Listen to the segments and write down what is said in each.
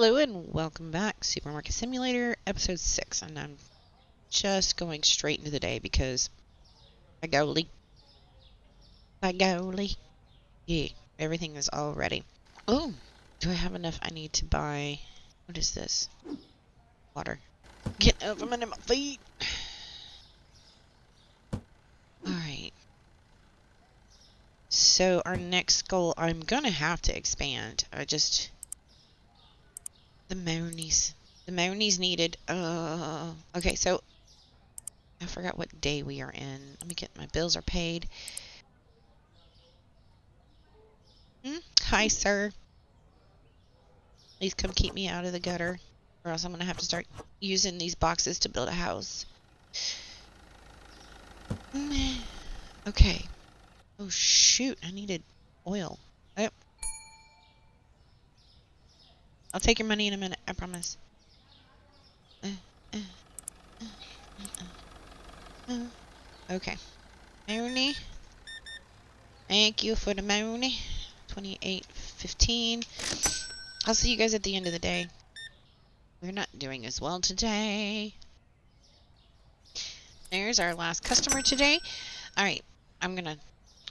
Hello and welcome back, Supermarket Simulator, episode 6, and I'm just going straight into the day because I goalie. Yeah, everything is all ready. Oh, do I have enough? I need to buy, what is this? Water. Get up, I'm under my feet. Alright. So our next goal, I'm gonna have to expand. The monies. The monies needed. Okay, so I forgot what day we are in. Let me get, my bills are paid. Hi, sir. Please come keep me out of the gutter, or else I'm going to have to start using these boxes to build a house. Okay. Oh, shoot. I needed oil. Yep. I'll take your money in a minute. I promise. Okay. Money. Thank you for the money. 28.15. I'll see you guys at the end of the day. We're not doing as well today. There's our last customer today. Alright. I'm going to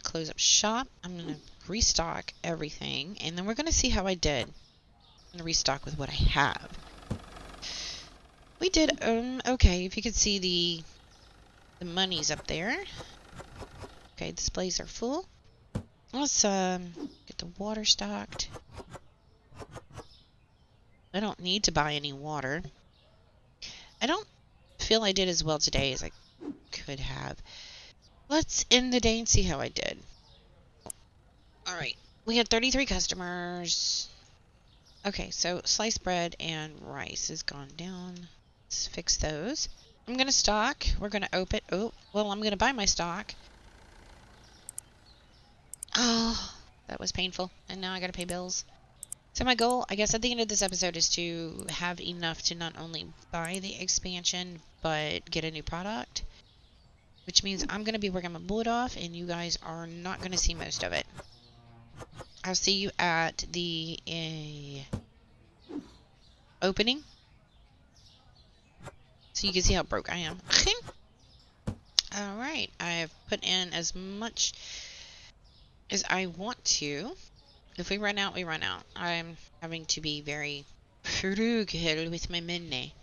close up shop. I'm going to restock everything, and then we're going to see how I did. I'm going to restock with what I have. We did okay. If you could see the monies up there. Okay, displays are full. Let's get the water stocked. I don't need to buy any water. I don't feel I did as well today as I could have. Let's end the day and see how I did. Alright, we had 33 customers. Okay, so sliced bread and rice has gone down. Let's fix those. I'm going to stock. We're going to open. Oh, well, I'm going to buy my stock. Oh, that was painful. And now I got to pay bills. So my goal, I guess, at the end of this episode is to have enough to not only buy the expansion, but get a new product. Which means I'm going to be working my butt off, and you guys are not going to see most of it. I'll see you at the opening. So you can see how broke I am. Alright, I've put in as much as I want to. If we run out, we run out. I'm having to be very frugal with my money.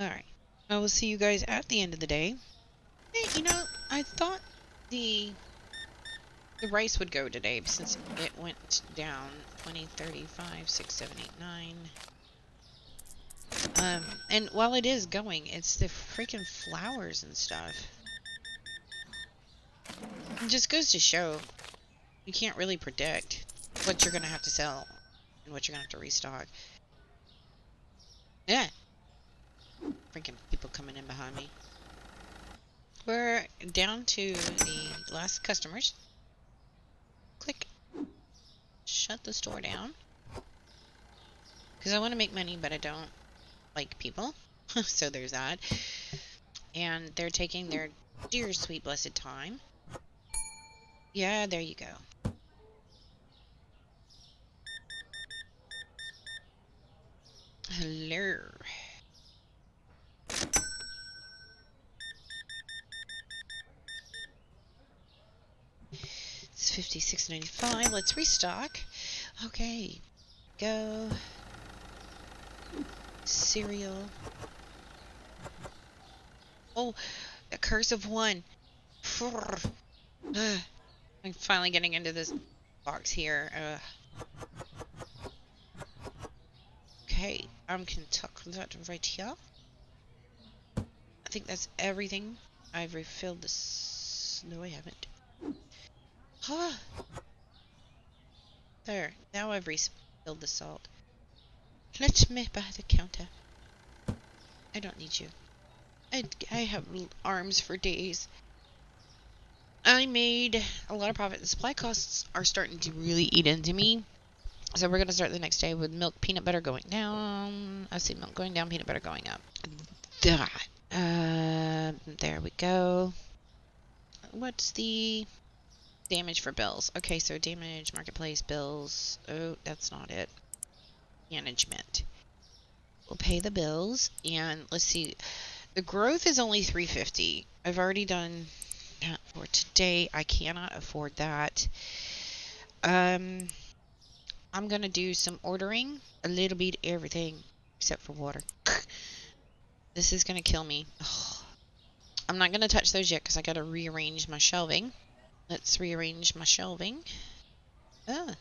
Alright, I will see you guys at the end of the day. Hey, you know, I thought the rice would go today since it went down 20, 35, 6, 7, 8, 9. And while it is going, it's the freaking flowers and stuff. It just goes to show you can't really predict what you're going to have to sell and what you're going to have to restock. Yeah. Freaking people coming in behind me. We're down to the last customers. Click. Shut the store down. Because I want to make money, but I don't like people. So there's that. And they're taking their dear sweet blessed time. Yeah, there you go. Hello. It's 56.95. Let's restock. Okay. Go. Cereal. Oh, a curse of 1. I'm finally getting into this box here. Okay, I can tuck that right here. I think that's everything. I've refilled this. No, I haven't. Ah. There. Now I've refilled the salt. Let me by the counter. I don't need you. I have arms for days. I made a lot of profit. The supply costs are starting to really eat into me. So we're going to start the next day with milk, peanut butter going down. I see milk going down, peanut butter going up. There we go. What's the damage for bills? Okay, so damage, marketplace, bills. Oh, that's not it. Management. We'll pay the bills, and let's see. The growth is only 350. I've already done that for today. I cannot afford that. I'm gonna do some ordering, a little bit of everything except for water. This is gonna kill me. Ugh. I'm not gonna touch those yet because I gotta rearrange my shelving. Let's rearrange my shelving. Ah.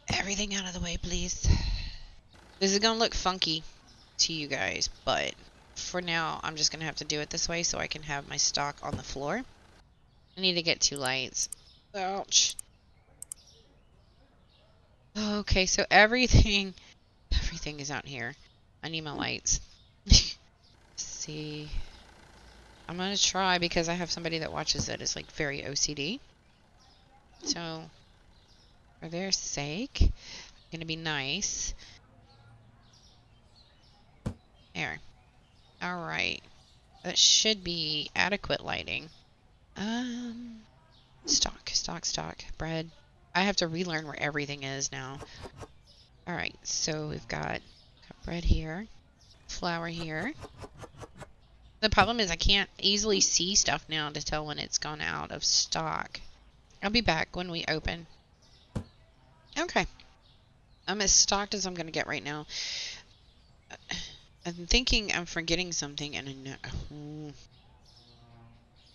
Everything out of the way, please. This is gonna look funky to you guys, but for now, I'm just gonna have to do it this way so I can have my stock on the floor. I need to get 2 lights. Ouch. Okay, so everything is out here. I need my lights. Let's see. I'm gonna try because I have somebody that watches it is like very OCD. So, for their sake, I'm gonna be nice. There. Alright. That should be adequate lighting. Stock. Bread. I have to relearn where everything is now. Alright, so we've got bread here. Flour here. The problem is I can't easily see stuff now to tell when it's gone out of stock. I'll be back when we open. Okay. I'm as stocked as I'm going to get right now. I'm thinking I'm forgetting something and I know...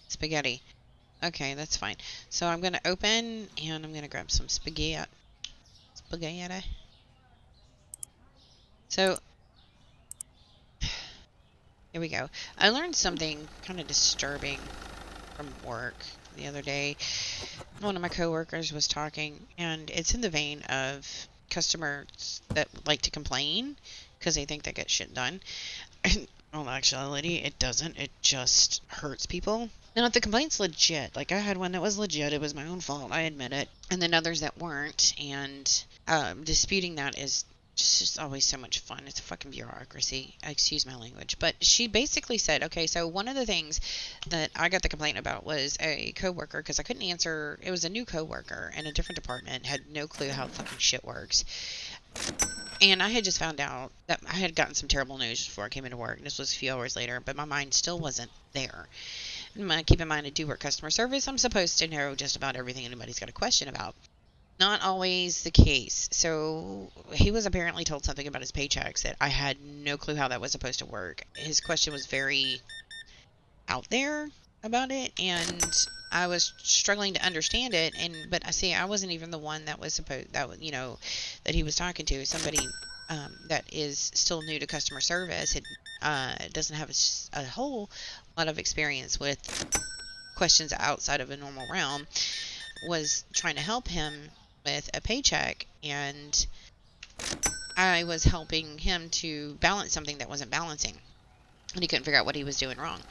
Spaghetti. Okay, that's fine. So I'm going to open and I'm going to grab some spaghetti. So, here we go. I learned something kind of disturbing from work the other day. One of my coworkers was talking, and it's in the vein of customers that like to complain because they think they get shit done. Well, actually, it doesn't. It just hurts people. Now, if the complaint's legit, like I had one that was legit, it was my own fault, I admit it, and then others that weren't, and disputing that is just always so much fun. It's a fucking bureaucracy. Excuse my language. But she basically said, okay, so one of the things that I got the complaint about was a coworker, because I couldn't answer. It was a new coworker in a different department, had no clue how fucking shit works. And I had just found out that I had gotten some terrible news before I came into work. This was a few hours later, but my mind still wasn't there. And keep in mind, I do work customer service. I'm supposed to know just about everything anybody's got a question about. Not always the case. So he was apparently told something about his paychecks that I had no clue how that was supposed to work. His question was very out there about it, and I was struggling to understand it. But I see, I wasn't even the one that was supposed that he was talking to. Somebody that is still new to customer service, doesn't have a whole lot of experience with questions outside of a normal realm, was trying to help him with a paycheck, and I was helping him to balance something that wasn't balancing, and he couldn't figure out what he was doing wrong.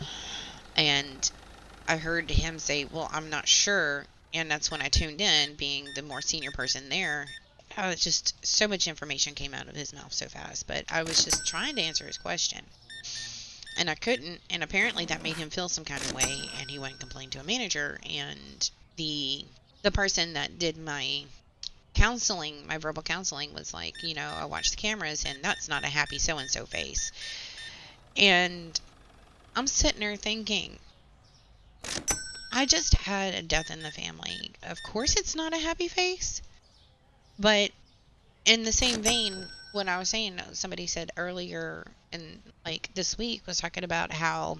And I heard him say, well, I'm not sure, and that's when I tuned in, being the more senior person there. Just so much information came out of his mouth so fast, but I was just trying to answer his question, and I couldn't, and apparently that made him feel some kind of way, and he went and complained to a manager, and the person that did my counseling, my verbal counseling, was like, I watched the cameras, and that's not a happy so-and-so face. And I'm sitting there thinking, I just had a death in the family. Of course it's not a happy face. But in the same vein, what I was saying, somebody said earlier in, like, this week, was talking about how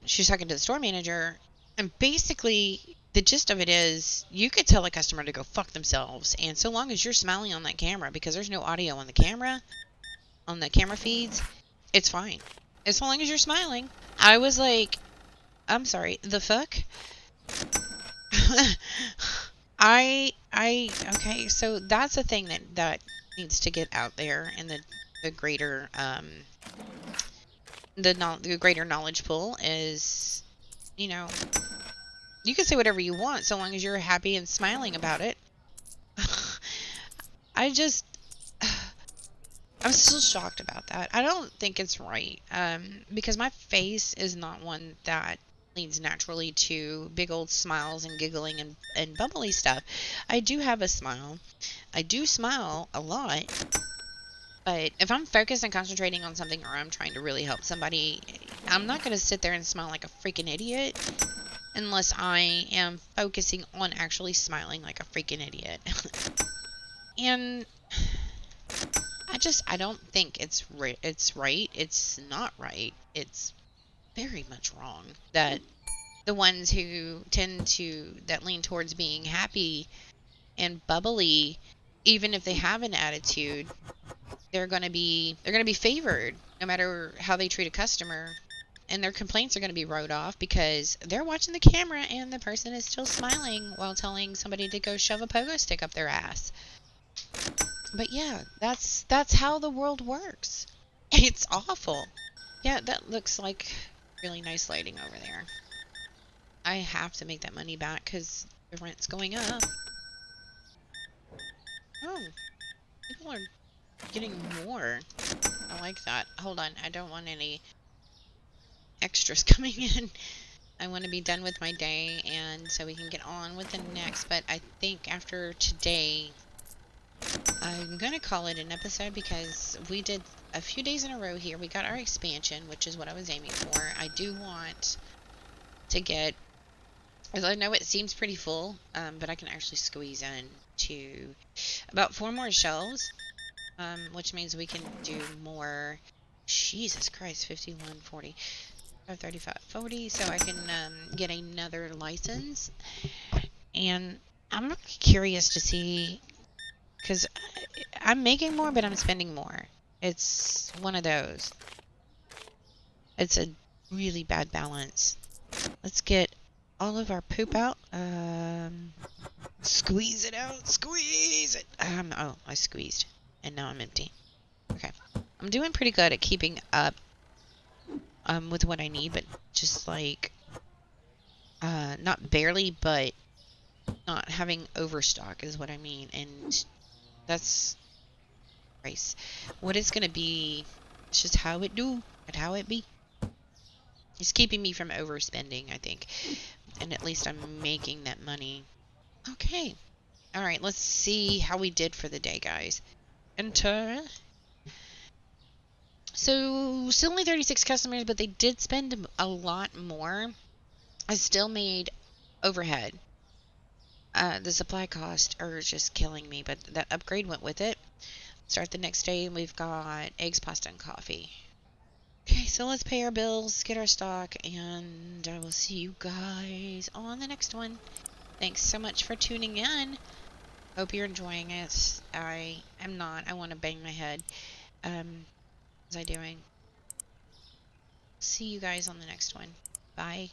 she was talking to the store manager, and basically the gist of it is, you could tell a customer to go fuck themselves, and so long as you're smiling on that camera, because there's no audio on the camera feeds, it's fine. As long as you're smiling. I was like, I'm sorry, the fuck? Okay, so that's a thing that needs to get out there in the greater, the greater knowledge pool is, you can say whatever you want so long as you're happy and smiling about it. I'm still shocked about that. I don't think it's right, because my face is not one that leads naturally to big old smiles and giggling and bubbly stuff. I do have a smile. I do smile a lot, But if I'm focused and concentrating on something, or I'm trying to really help somebody, I'm not going to sit there and smile like a freaking idiot unless I am focusing on actually smiling like a freaking idiot. And I don't think it's right. It's not right. It's very much wrong that the ones who that lean towards being happy and bubbly, even if they have an attitude, they're going to be favored no matter how they treat a customer, and their complaints are going to be wrote off because they're watching the camera and the person is still smiling while telling somebody to go shove a pogo stick up their ass. But yeah, that's how the world works. It's awful. Yeah, that looks like really nice lighting over there. I have to make that money back because the rent's going up. Oh, people are getting more. I like that. Hold on, I don't want any extras coming in. I want to be done with my day, and so we can get on with the next. But I think after today, I'm going to call it an episode because we did a few days in a row here. We got our expansion, which is what I was aiming for. I do want to get, as I know it seems pretty full, but I can actually squeeze in to about 4 more shelves, which means we can do more. Jesus Christ, 51, 40. 35, 40, so I can get another license. And I'm really curious to see, because I'm making more, but I'm spending more. It's one of those. It's a really bad balance. Let's get all of our poop out. Squeeze it out. Squeeze it. Oh, I squeezed. And now I'm empty. Okay. I'm doing pretty good at keeping up with what I need, but just like, not barely, but not having overstock is what I mean. And that's price. What it's going to be, it's just how it do and how it be. It's keeping me from overspending, I think. And at least I'm making that money. Okay. All right, let's see how we did for the day, guys. Enter. So, still only 36 customers, but they did spend a lot more. I still made overhead. The supply costs are just killing me, but that upgrade went with it. Start the next day, and we've got eggs, pasta, and coffee. Okay, so let's pay our bills, get our stock, and I will see you guys on the next one. Thanks so much for tuning in. Hope you're enjoying it. I am not. I want to bang my head. What was I doing? See you guys on the next one. Bye.